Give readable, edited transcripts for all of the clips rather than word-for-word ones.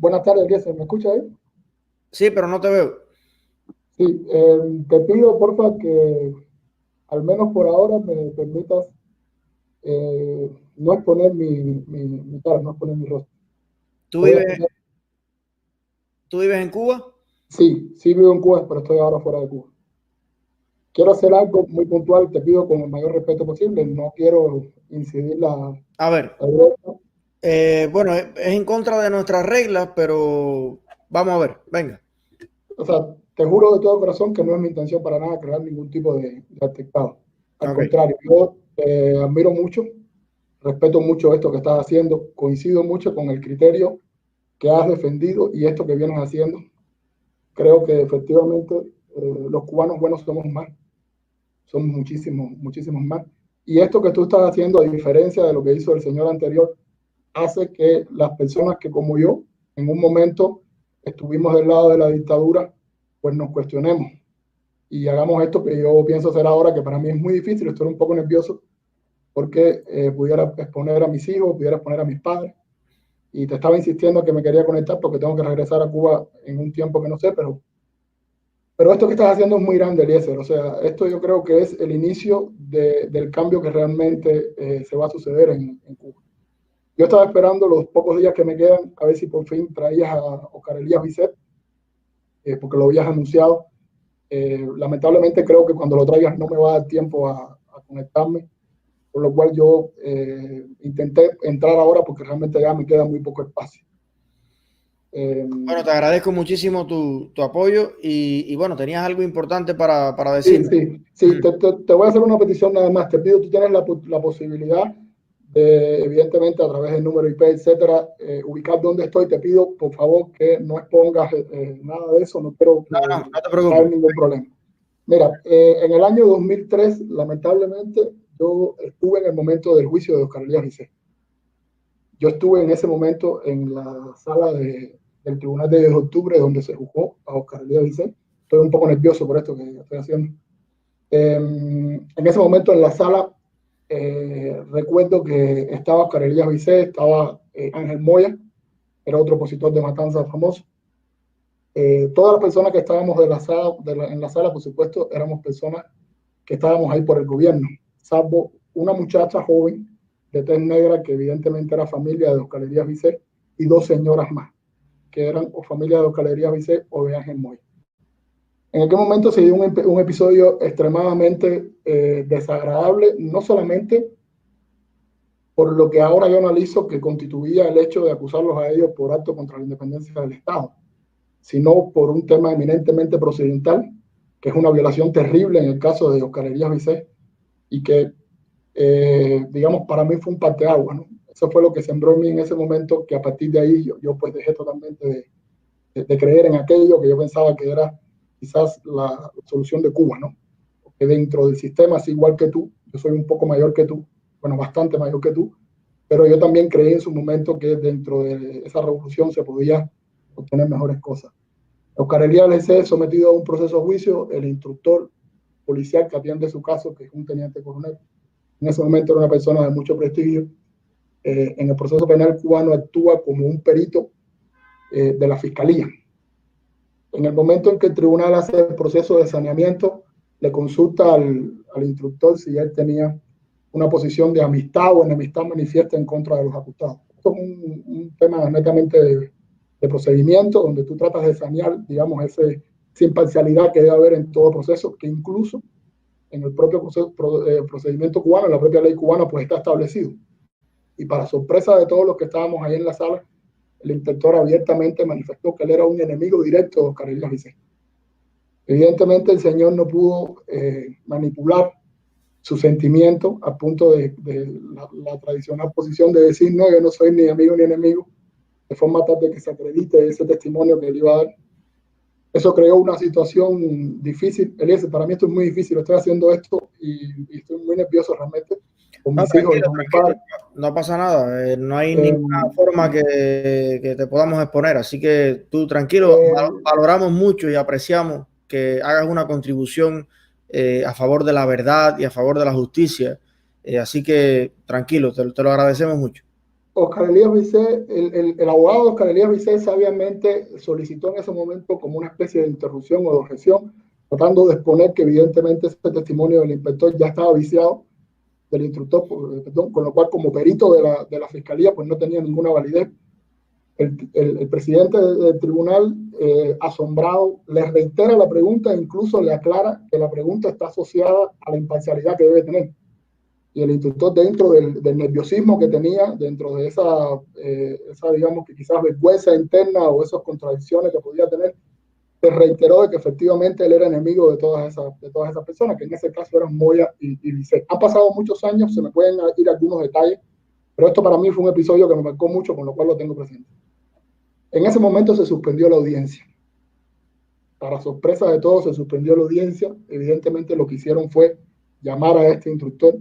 Buenas tardes, Eliezer, ¿me escucha ahí? Sí, pero no te veo. Sí, te pido, porfa, que al menos por ahora me permitas no exponer mi cara, no exponer mi rostro. ¿Tú Voy a vives, exponer, tú vives en Cuba? sí, sí vivo en Cuba, pero estoy ahora fuera de Cuba. Quiero hacer algo muy puntual, te pido con el mayor respeto posible, no quiero incidir A ver, la idea. bueno, es en contra de nuestras reglas, pero vamos a ver, venga. O sea, te juro de todo corazón que no es mi intención para nada crear ningún tipo de atentado. Al Ok. contrario, yo te admiro mucho, respeto mucho esto que estás haciendo, coincido mucho con el criterio que has defendido y esto que vienes haciendo. Creo que efectivamente los cubanos buenos somos más, somos muchísimos, muchísimos más. Y esto que tú estás haciendo, a diferencia de lo que hizo el señor anterior, hace que las personas que como yo, en un momento estuvimos del lado de la dictadura, pues nos cuestionemos y hagamos esto que yo pienso hacer ahora, que para mí es muy difícil, estoy un poco nervioso porque pudiera exponer a mis hijos, pudiera exponer a mis padres, y te estaba insistiendo que me quería conectar porque tengo que regresar a Cuba en un tiempo que no sé, pero esto que estás haciendo es muy grande, Eliezer. O sea, esto yo creo que es el inicio del cambio que realmente se va a suceder en Cuba. Yo estaba esperando los pocos días que me quedan a ver si por fin traías a Oscar Elías Bisset, porque lo habías anunciado. Lamentablemente creo que cuando lo traigas no me va a dar tiempo a conectarme, por lo cual yo intenté entrar ahora porque realmente ya me queda muy poco espacio. Eh, Bueno, te agradezco muchísimo tu apoyo y bueno, tenías algo importante para Sí, decir. sí, sí, Mm. te voy a hacer una petición nada más. Te pido, tú tienes la posibilidad de, evidentemente, a través del número IP, etcétera, ubicar dónde estoy. Te pido, por favor, que no expongas nada de eso. No quiero No, no, no te traer preocupes. ningún problema. Mira, en el año 2003, lamentablemente, yo estuve en el momento del juicio de Oscar Elías Vicente. Yo estuve en ese momento en la sala del Tribunal de 10 de Octubre, donde se juzgó a Oscar Elías Vicente. Estoy un poco nervioso por esto que estoy haciendo. En ese momento en la sala, recuerdo que estaba Oscar Elías Vicé, estaba Ángel Moya, era otro opositor de Matanza famoso. Todas las personas que estábamos en la sala, por supuesto, éramos personas que estábamos ahí por el gobierno, salvo una muchacha joven de tez negra que evidentemente era familia de Oscar Elías Vicé y dos señoras más, que eran o familia de Oscar Elías Vicé o de Ángel Moya. En aquel momento se dio un episodio extremadamente desagradable, no solamente por lo que ahora yo analizo que constituía el hecho de acusarlos a ellos por acto contra la independencia del Estado, sino por un tema eminentemente procedimental, que es una violación terrible en el caso de Oscar Elías Vicé, y que, digamos, para mí fue un parteaguas, ¿no? Eso fue lo que sembró en mí en ese momento, que a partir de ahí yo pues dejé totalmente de creer en aquello que yo pensaba que era quizás la solución de Cuba, ¿no? Porque dentro del sistema, así igual que tú, yo soy un poco mayor que tú, bueno, bastante mayor que tú, pero yo también creí en su momento que dentro de esa revolución se podía obtener mejores cosas. Oscar Elías Lecé es sometido a un proceso de juicio, el instructor policial que atiende su caso, que es un teniente coronel, en ese momento era una persona de mucho prestigio, en el proceso penal cubano actúa como un perito de la fiscalía. En el momento en que el tribunal hace el proceso de saneamiento, le consulta al instructor si él tenía una posición de amistad o enemistad manifiesta en contra de los acusados. Esto es un tema netamente de procedimiento, donde tú tratas de sanear, digamos, esa imparcialidad que debe haber en todo proceso, que incluso en el propio procedimiento cubano, en la propia ley cubana, pues está establecido. Y para sorpresa de todos los que estábamos ahí en la sala, el inspector abiertamente manifestó que él era un enemigo directo de Oscar Elías Vicente. Evidentemente el señor no pudo manipular su sentimiento a punto de la tradicional posición de decir, no, yo no soy ni amigo ni enemigo, de forma tal de que se acredite ese testimonio que él iba a dar. Eso creó una situación difícil. Eliezer, para mí esto es muy difícil, estoy haciendo esto y estoy muy nervioso realmente con No, mis hijos y tranquilo, con mis tranquilo. padres. No pasa nada. No hay Eh, ninguna forma que te podamos exponer. Así que tú tranquilo, eh, valoramos mucho y apreciamos que hagas una contribución a favor de la verdad y a favor de la justicia. Así que tranquilo, te lo agradecemos mucho. Oscar Elías Vicé, el abogado de Oscar Elías Vicé sabiamente solicitó en ese momento como una especie de interrupción o de objeción, tratando de exponer que evidentemente ese testimonio del inspector ya estaba viciado, del instructor, perdón, con lo cual como perito de la fiscalía pues no tenía ninguna validez. El presidente del tribunal, asombrado, le reitera la pregunta e incluso le aclara que la pregunta está asociada a la imparcialidad que debe tener. Y el instructor, dentro del nerviosismo que tenía, dentro de esa, digamos que quizás vergüenza interna o esas contradicciones que podía tener, se reiteró de que efectivamente él era enemigo de todas esas personas, que en ese caso eran Moya y Vicé. Han pasado muchos años, se me pueden ir algunos detalles, pero esto para mí fue un episodio que me marcó mucho, con lo cual lo tengo presente. En ese momento se suspendió la audiencia. Para sorpresa de todos, se suspendió la audiencia. Evidentemente lo que hicieron fue llamar a este instructor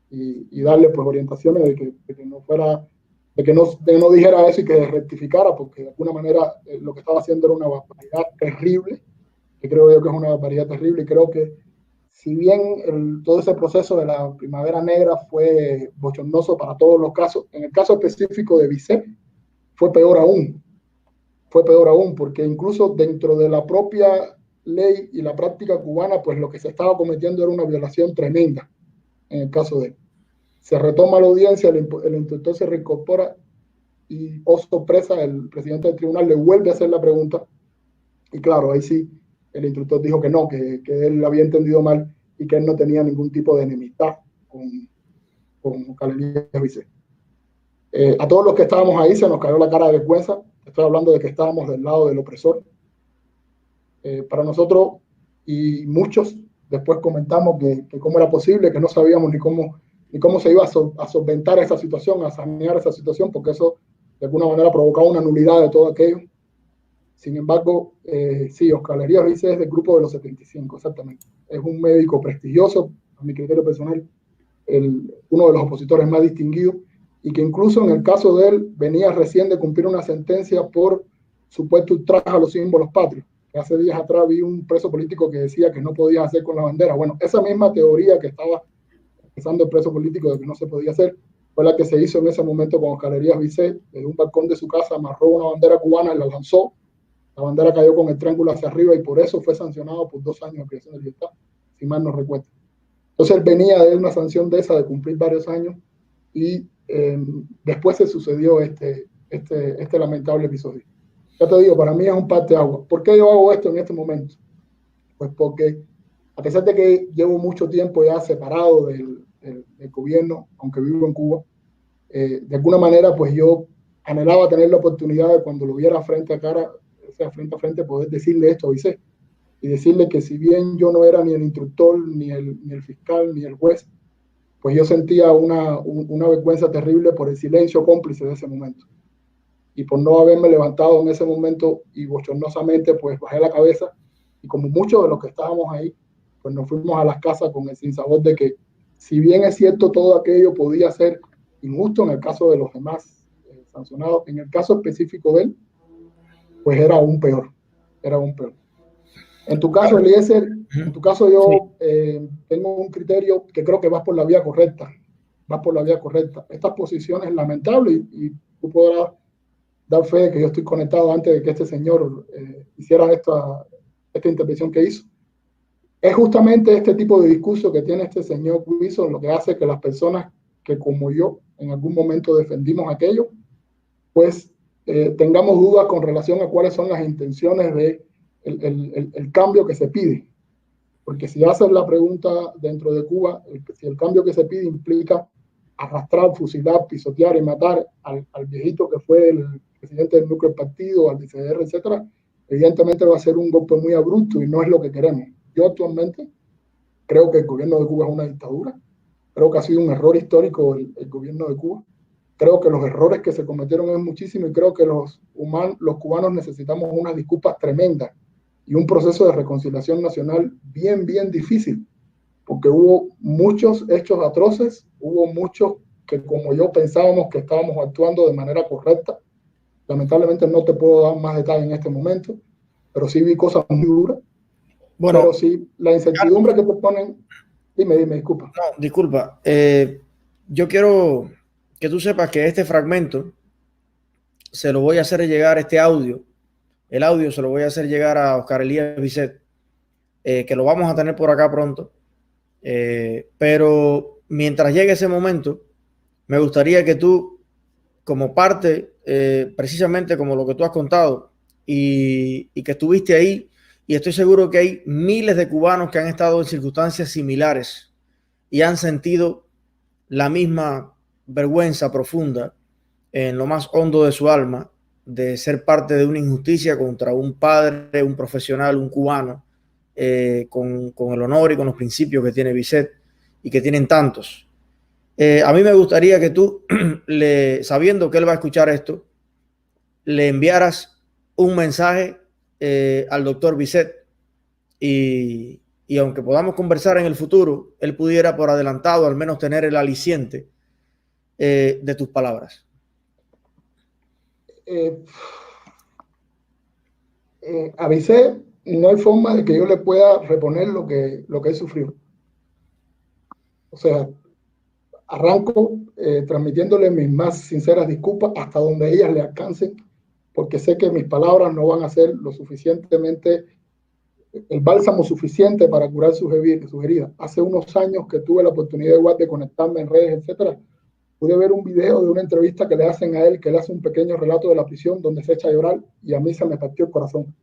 y darle pues orientaciones de que no fuera, de que no dijera eso y que rectificara, porque de alguna manera lo que estaba haciendo era una barbaridad terrible, que creo yo que es una barbaridad terrible, y creo que si bien todo ese proceso de la Primavera Negra fue bochornoso para todos los casos, en el caso específico de Vicé fue peor aún, porque incluso dentro de la propia ley y la práctica cubana, pues lo que se estaba cometiendo era una violación tremenda en el caso de él. Se retoma la audiencia, el instructor se reincorpora y, oh sorpresa, el presidente del tribunal le vuelve a hacer la pregunta y claro, ahí sí, el instructor dijo que no, que él había entendido mal y que él no tenía ningún tipo de enemistad con Carolina Vicé. A todos los que estábamos ahí se nos cayó la cara de vergüenza. Estoy hablando de que estábamos del lado del opresor. Para nosotros, y muchos después comentamos que cómo era posible, que no sabíamos ni cómo se iba a solventar esa situación, a sanear esa situación, porque eso de alguna manera provocaba una nulidad de todo aquello. Sin embargo, sí, Oscar Elías Vicé es del grupo de los 75, exactamente. Es un médico prestigioso, a mi criterio personal, uno de los opositores más distinguidos, y que incluso en el caso de él venía recién de cumplir una sentencia por supuesto ultraje a los símbolos patrios. Hace días atrás vi un preso político que decía que no podía hacer con la bandera. Bueno, esa misma teoría que estaba empezando el preso político de que no se podía hacer fue la que se hizo en ese momento con Oscar Elías Vicé. Desde un balcón de su casa amarró una bandera cubana y la lanzó. La bandera cayó con el triángulo hacia arriba y por eso fue sancionado por 2 años de prisión de libertad, si mal no recuerdo. Entonces él venía de una sanción de esa, de cumplir varios años, y después se sucedió este lamentable episodio. Ya te digo, para mí es un parteaguas. ¿Por qué yo hago esto en este momento? Pues porque, a pesar de que llevo mucho tiempo ya separado del gobierno, aunque vivo en Cuba, de alguna manera, pues yo anhelaba tener la oportunidad de cuando lo viera frente a cara, o sea, frente a frente, poder decirle esto a Vicé y decirle que si bien yo no era ni el instructor, ni el fiscal, ni el juez, pues yo sentía una vergüenza terrible por el silencio cómplice de ese momento. Y por no haberme levantado en ese momento y bochornosamente, pues bajé la cabeza y como muchos de los que estábamos ahí, pues nos fuimos a las casas con el sinsabor de que si bien es cierto todo aquello podía ser injusto en el caso de los demás sancionados, en el caso específico de él, pues era aún peor, En tu caso, Eliezer, en tu caso yo tengo un criterio que creo que vas por la vía correcta, Estas posiciones lamentables y tú podrás dar fe de que yo estoy conectado antes de que este señor hiciera esta intervención que hizo. Es justamente este tipo de discurso que tiene este señor Wilson lo que hace que las personas que como yo en algún momento defendimos aquello, pues tengamos dudas con relación a cuáles son las intenciones de el cambio que se pide. Porque si haces la pregunta dentro de Cuba, si el cambio que se pide implica arrastrar, fusilar, pisotear y matar al viejito que fue el presidente del núcleo del partido, al viceguerra, etcétera, evidentemente va a ser un golpe muy abrupto y no es lo que queremos. Yo actualmente creo que el gobierno de Cuba es una dictadura, creo que ha sido un error histórico el gobierno de Cuba, creo que los errores que se cometieron es muchísimo y creo que los cubanos necesitamos unas disculpas tremendas y un proceso de reconciliación nacional bien, bien difícil, porque hubo muchos hechos atroces, hubo muchos que como yo pensábamos que estábamos actuando de manera correcta. Lamentablemente no te puedo dar más detalles en este momento, pero sí vi cosas muy duras. Bueno, pero sí, la incertidumbre que te ponen... Dime, disculpa. No, disculpa. Yo quiero que tú sepas que este fragmento se lo voy a hacer llegar, este audio, el audio se lo voy a hacer llegar a Oscar Elías Bisset, que lo vamos a tener por acá pronto. Pero mientras llegue ese momento, me gustaría que tú, como parte, precisamente como lo que tú has contado, y que estuviste ahí, y estoy seguro que hay miles de cubanos que han estado en circunstancias similares y han sentido la misma vergüenza profunda en lo más hondo de su alma de ser parte de una injusticia contra un padre, un profesional, un cubano, con el honor y con los principios que tiene Bisset y que tienen tantos. A mí me gustaría que tú, sabiendo que él va a escuchar esto, le enviaras un mensaje al doctor Bisset y aunque podamos conversar en el futuro, él pudiera por adelantado al menos tener el aliciente de tus palabras. Avisé, no hay forma de que yo le pueda reponer lo que él sufrió. O sea, arranco transmitiéndole mis más sinceras disculpas hasta donde ellas le alcancen, porque sé que mis palabras no van a ser lo suficientemente, el bálsamo suficiente para curar sus heridas. Hace unos años que tuve la oportunidad igual de conectarme en redes, etcétera, pude ver un video de una entrevista que le hacen a él, que él hace un pequeño relato de la prisión donde se echa a llorar y a mí se me partió el corazón,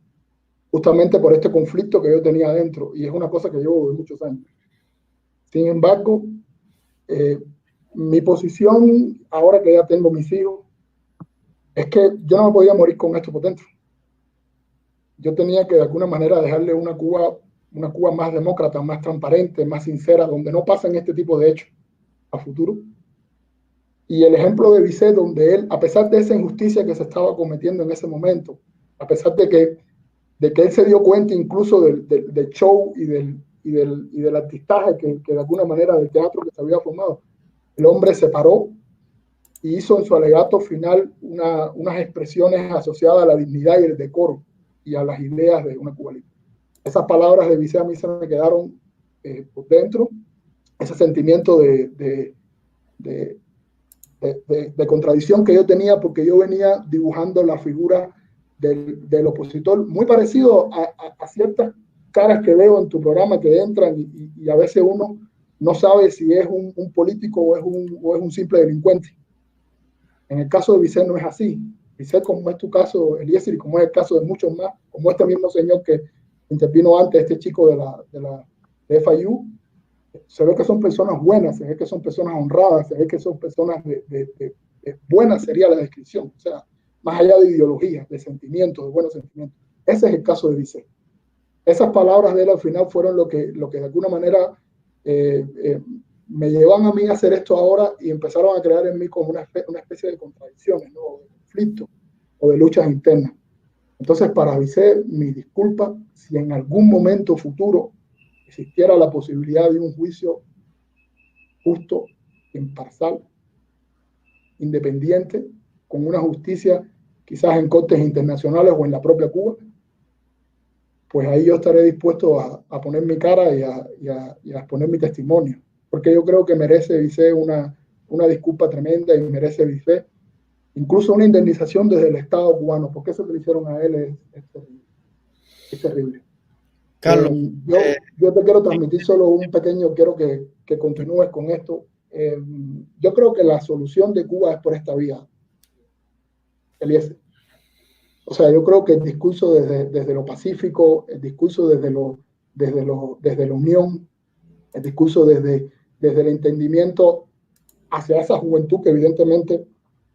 justamente por este conflicto que yo tenía adentro, y es una cosa que llevo de muchos años. Sin embargo, mi posición, ahora que ya tengo mis hijos, es que yo no me podía morir con esto por dentro. Yo tenía que de alguna manera dejarle una Cuba más demócrata, más transparente, más sincera, donde no pasen este tipo de hechos a futuro. Y el ejemplo de Bisset, donde él, a pesar de esa injusticia que se estaba cometiendo en ese momento, a pesar de que él se dio cuenta incluso del show y del artistaje que de alguna manera del teatro que se había formado, el hombre se paró y hizo en su alegato final unas expresiones asociadas a la dignidad y el decoro y a las ideas de una Cuba libre. Esas palabras de Bisset a mí se me quedaron por dentro, ese sentimiento de contradicción que yo tenía, porque yo venía dibujando la figura del opositor, muy parecido a ciertas caras que veo en tu programa que entran y a veces uno no sabe si es un político o es un simple delincuente. En el caso de Bisset no es así. Bisset, como es tu caso, Eliezer, y como es el caso de muchos más, como este mismo señor que intervino antes, este chico de FIU, se ve que son personas buenas, se ve que son personas honradas, se ve que son personas buena sería la descripción, o sea, más allá de ideologías, de sentimientos, de buenos sentimientos. Ese es el caso de Bisset. Esas palabras de él al final fueron lo que de alguna manera me llevan a mí a hacer esto ahora y empezaron a crear en mí como una especie de contradicciones, ¿no? De conflictos o de luchas internas. Entonces, para Bisset, mi disculpa si en algún momento futuro existiera la posibilidad de un juicio justo, imparcial, independiente, con una justicia quizás en cortes internacionales o en la propia Cuba, pues ahí yo estaré dispuesto a poner mi cara y a exponer mi testimonio, porque yo creo que merece Bisset una disculpa tremenda y merece Bisset incluso una indemnización desde el Estado cubano, porque eso que le hicieron a él es terrible. Es terrible. Carlos, yo te quiero transmitir solo un pequeño, quiero que continúes con esto. Yo creo que la solución de Cuba es por esta vía, Eliezer. O sea, yo creo que el discurso desde lo pacífico, el discurso desde la unión, el discurso desde el entendimiento hacia esa juventud que evidentemente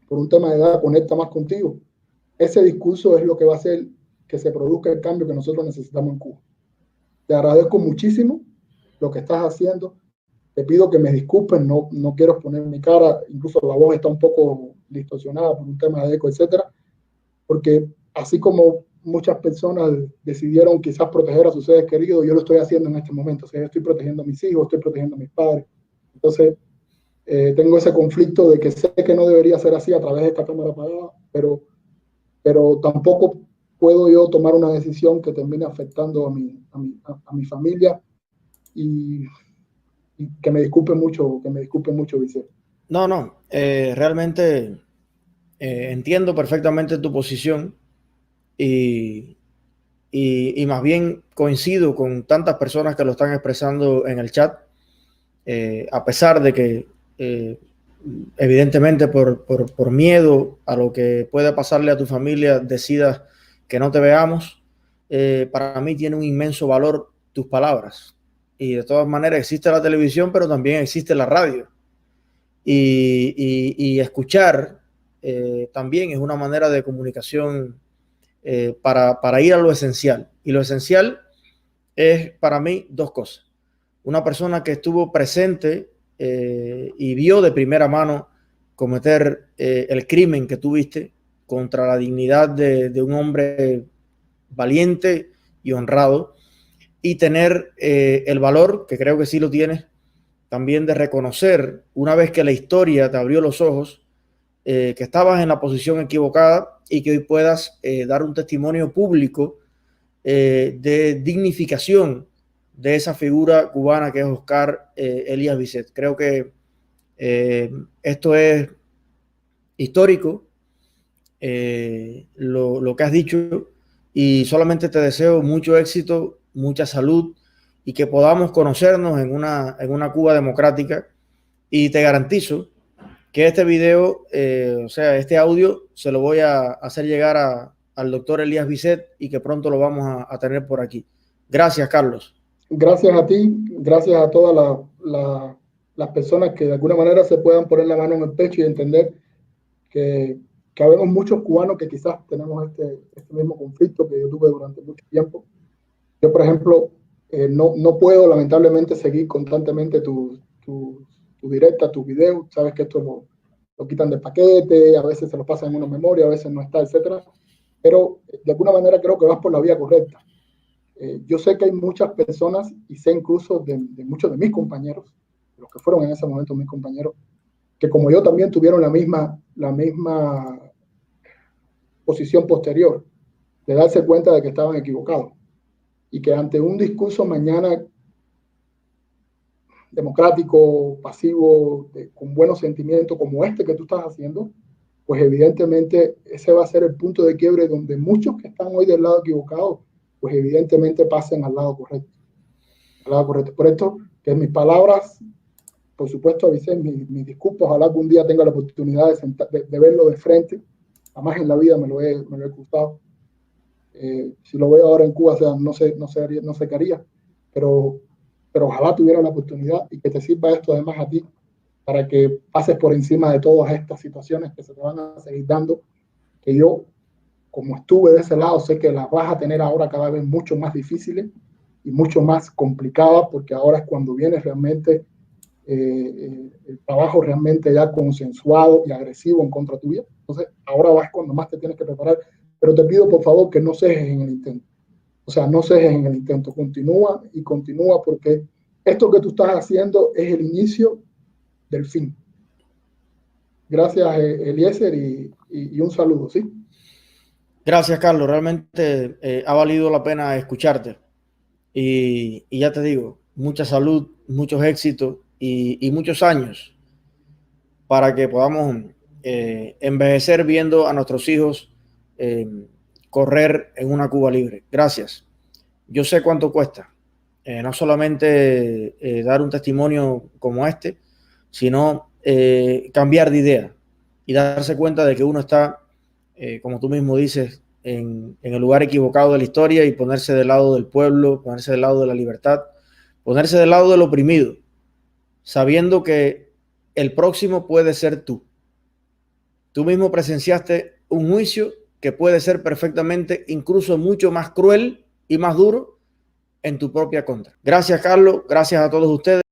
por un tema de edad conecta más contigo. Ese discurso es lo que va a hacer que se produzca el cambio que nosotros necesitamos en Cuba. Te agradezco muchísimo lo que estás haciendo. Te pido que me disculpen, no quiero poner mi cara, incluso la voz está un poco distorsionada por un tema de eco, etcétera, porque así como muchas personas decidieron quizás proteger a sus seres queridos, yo lo estoy haciendo en este momento. O sea, yo estoy protegiendo a mis hijos, estoy protegiendo a mis padres. Entonces, tengo ese conflicto de que sé que no debería ser así a través de esta cámara apagada, pero tampoco puedo yo tomar una decisión que termine afectando a mi familia y que me disculpe mucho, Bisset. No, no, realmente entiendo perfectamente tu posición y, y más bien coincido con tantas personas que lo están expresando en el chat, a pesar de que evidentemente por miedo a lo que pueda pasarle a tu familia decidas que no te veamos, para mí tiene un inmenso valor tus palabras. Y de todas maneras existe la televisión, pero también existe la radio. Y escuchar también es una manera de comunicación para ir a lo esencial. Y lo esencial es para mí dos cosas. Una persona que estuvo presente y vio de primera mano cometer el crimen que tuviste contra la dignidad de un hombre valiente y honrado, y tener el valor, que creo que sí lo tienes, también de reconocer, una vez que la historia te abrió los ojos, que estabas en la posición equivocada y que hoy puedas dar un testimonio público de dignificación de esa figura cubana que es Oscar Elías Bisset. Creo que esto es histórico, lo que has dicho, y solamente te deseo mucho éxito, mucha salud y que podamos conocernos en una Cuba democrática. Y te garantizo que este video, o sea, este audio, se lo voy a hacer llegar al doctor Elías Bisset y que pronto lo vamos a tener por aquí. Gracias, Carlos. Gracias a ti, gracias a todas las personas que de alguna manera se puedan poner la mano en el pecho y entender que habemos muchos cubanos que quizás tenemos este mismo conflicto que yo tuve durante mucho tiempo. Yo, por ejemplo, no puedo lamentablemente seguir constantemente tu directa, tus videos. Sabes que esto lo quitan de paquete, a veces se lo pasan en una memoria, a veces no está, etcétera. Pero de alguna manera creo que vas por la vía correcta. Yo sé que hay muchas personas, y sé incluso de muchos de mis compañeros, los que fueron en ese momento mis compañeros, que como yo también tuvieron la misma posición posterior, de darse cuenta de que estaban equivocados. Y que ante un discurso mañana democrático, pasivo, con buenos sentimientos como este que tú estás haciendo, pues evidentemente ese va a ser el punto de quiebre donde muchos que están hoy del lado equivocado, pues evidentemente pasen al lado correcto. Al lado correcto. Por esto, que mis palabras, por supuesto, avisé mis disculpas, ojalá que un día tenga la oportunidad de verlo de frente, jamás en la vida me lo he gustado. Si lo veo ahora en Cuba, o sea, no sé qué haría, pero ojalá tuviera la oportunidad y que te sirva esto además a ti para que pases por encima de todas estas situaciones que se te van a seguir dando, que yo, como estuve de ese lado, sé que las vas a tener ahora cada vez mucho más difíciles y mucho más complicadas, porque ahora es cuando viene realmente el trabajo realmente ya consensuado y agresivo en contra tuya. Entonces, ahora vas cuando más te tienes que preparar, pero te pido por favor que no cejes en el intento. O sea, no cejes en el intento, continúa y continúa, porque esto que tú estás haciendo es el inicio del fin. Gracias, Eliezer, y un saludo, ¿sí? Gracias, Carlos. Realmente ha valido la pena escucharte. Y ya te digo, mucha salud, muchos éxitos y muchos años para que podamos envejecer viendo a nuestros hijos correr en una Cuba libre. Gracias. Yo sé cuánto cuesta, no solamente dar un testimonio como este, sino cambiar de idea y darse cuenta de que uno está, como tú mismo dices, en el lugar equivocado de la historia, y ponerse del lado del pueblo, ponerse del lado de la libertad, ponerse del lado del oprimido, sabiendo que el próximo puede ser tú. Tú mismo presenciaste un juicio que puede ser perfectamente, incluso mucho más cruel y más duro en tu propia contra. Gracias, Carlos. Gracias a todos ustedes.